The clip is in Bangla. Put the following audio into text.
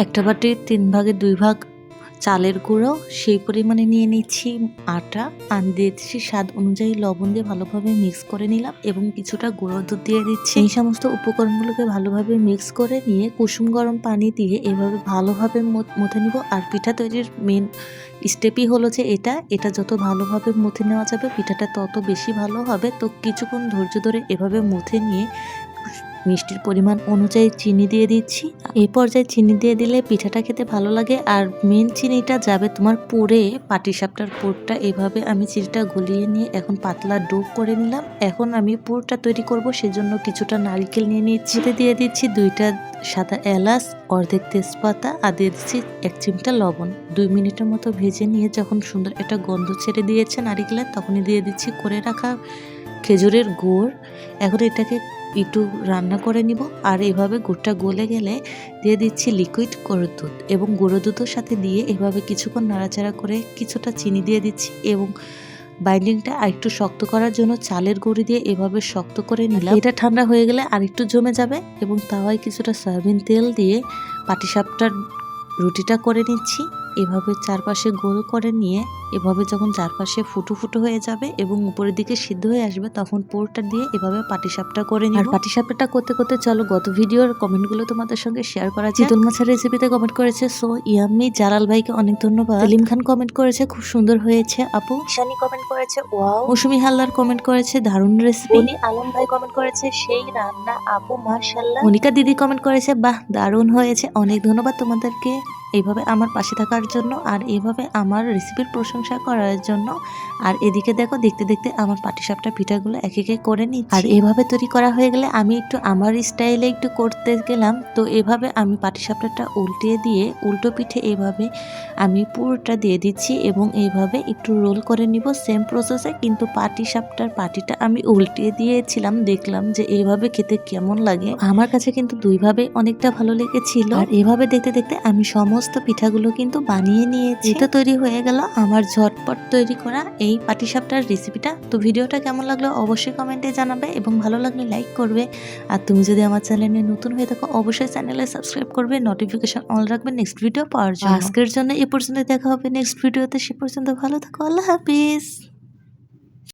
একটা বাটির 3 ভাগের 2 ভাগ চালের গুঁড়ো, সেই পরিমাণে নিয়ে নিচ্ছি আটা, আর দিয়ে দিচ্ছি স্বাদ অনুযায়ী লবণ দিয়ে ভালোভাবে মিক্স করে নিলাম এবং কিছুটা গুঁড়ো দুধ দিয়ে দিচ্ছি। এই সমস্ত উপকরণগুলোকে ভালোভাবে মিক্স করে নিয়ে কুসুম গরম পানি দিয়ে এভাবে ভালোভাবে মথে নিব। আর পিঠা তৈরির মেন স্টেপই হলো যে এটা যত ভালোভাবে মথে নেওয়া যাবে পিঠাটা তত বেশি ভালো হবে। তো কিছুক্ষণ ধৈর্য ধরে এভাবে মথে নিয়ে মিষ্টির পরিমাণ অনুযায়ী চিনি দিয়ে দিচ্ছি। এই পর্যায়ে চিনি দিয়ে দিলে পিঠাটা খেতে ভালো লাগে। আর মেন চিনিটা যাবে তোমার পুরে, পাটিসাপটার পুরটা। এভাবে আমি চিনিটা গলিয়ে নিয়ে এখন পাতলা ডো করে নিলাম। এখন আমি পুরটা তৈরি করব, সেজন্য কিছুটা নারকেল নিয়ে নিচ্ছি। দিয়ে দিচ্ছি 2টা সাদা এলাচ, অর্ধেক তেজপাতা, আর দিয়ে দিচ্ছি 1 চিমটা লবণ। 2 মিনিটের মতো ভেজে নিয়ে যখন সুন্দর একটা গন্ধ ছেড়ে দিয়েছে নারকেলের, তখনই দিয়ে দিচ্ছি করে রাখা খেজুরের গুড়। এখন এটাকে একটু রান্না করে নিব। আর এভাবে গুড়টা গলে গেলে দিয়ে দিচ্ছি লিকুইড গুঁড়ো দুধ এবং গুঁড়ো দুধের সাথে দিয়ে এভাবে কিছুক্ষণ নাড়াচাড়া করে কিছুটা চিনি দিয়ে দিচ্ছি এবং বাইন্ডিংটা আরেকটু শক্ত করার জন্য চালের গুঁড়ি দিয়ে এভাবে শক্ত করে নিলাম। এটা ঠান্ডা হয়ে গেলে আরেকটু জমে যাবে এবং তাওয়ায় কিছুটা সয়াবিন তেল দিয়ে পাটিসাপটার রুটিটা করে নিচ্ছি। এভাবে চারপাশে গোল করে নিয়ে এভাবে যখন চারপাশে ফুটো ফুটো হয়ে যাবে এবং উপরের দিকে সিদ্ধ হয়ে আসবে, তখন পুরটা দিয়ে এভাবে পাটিসাপটা করে নিব। আর পাটিসাপটা করতে করতে চলো গত ভিডিওর কমেন্টগুলো তোমাদের সঙ্গে শেয়ার করা যায়। চিতল মাছের রেসিপিতে কমেন্ট করেছে সো ইয়াম্মি। জালাল ভাইকে অনেক ধন্যবাদ। সেলিম খান কমেন্ট করেছে খুব সুন্দর হয়েছে আপু। ঈশানী কমেন্ট করেছে ওয়াও। মৌসুমী হালদার কমেন্ট করেছে দারুণ রেসিপি। উনি আলম ভাই কমেন্ট করেছে সেই রান্না আপু মাশাআল্লাহ। মনিকা দিদি কমেন্ট করেছে বাহ দারুণ হয়েছে। অনেক ধন্যবাদ তোমাদেরকে এইভাবে আমার পাশে থাকার জন্য আর এভাবে আমার রেসিপির প্রশংসা করার জন্য। আর এদিকে দেখো দেখতে দেখতে আমার পাটিসাপটা পিঠাগুলো এক একে করে নিচ্ছি। আর এভাবে তৈরি করা হয়ে গেলে আমি একটু আমার স্টাইলে একটু করতে গেলাম। তো এভাবে আমি পাটিসাপটাটা উল্টিয়ে দিয়ে উল্টো পিঠে এভাবে আমি পুরোটা দিয়ে দিচ্ছি এবং এইভাবে একটু রোল করে নিব সেম প্রসেসে। কিন্তু পাটিসাপটার পাটিটা আমি উল্টিয়ে দিয়েছিলাম, দেখলাম যে এইভাবে খেতে কেমন লাগে। আমার কাছে কিন্তু দুইভাবে অনেকটা ভালো লেগেছিল। আর এভাবে দেখতে দেখতে আমি সমস্ত পিঠাগুলো কিন্তু বানিয়ে নিয়েছি। এটা তৈরি হয়ে গেল আমার ঝটপট তৈরি করা এই পাটিসাপটার রেসিপিটা। তো ভিডিওটা কেমন লাগলো অবশ্যই কমেন্টে জানাবে এবং ভালো লাগলে লাইক করবে। আর তুমি যদি আমার চ্যানেলে নতুন হয়ে থাকো অবশ্যই চ্যানেলে সাবস্ক্রাইব করবে, নোটিফিকেশন অন রাখবে নেক্সট ভিডিও পাওয়ার জন্য। আজকের জন্য এ পর্যন্ত দেখা হবে নেক্সট ভিডিওতে। সে পর্যন্ত ভালো থাকো, আল্লাহ হাফিজ।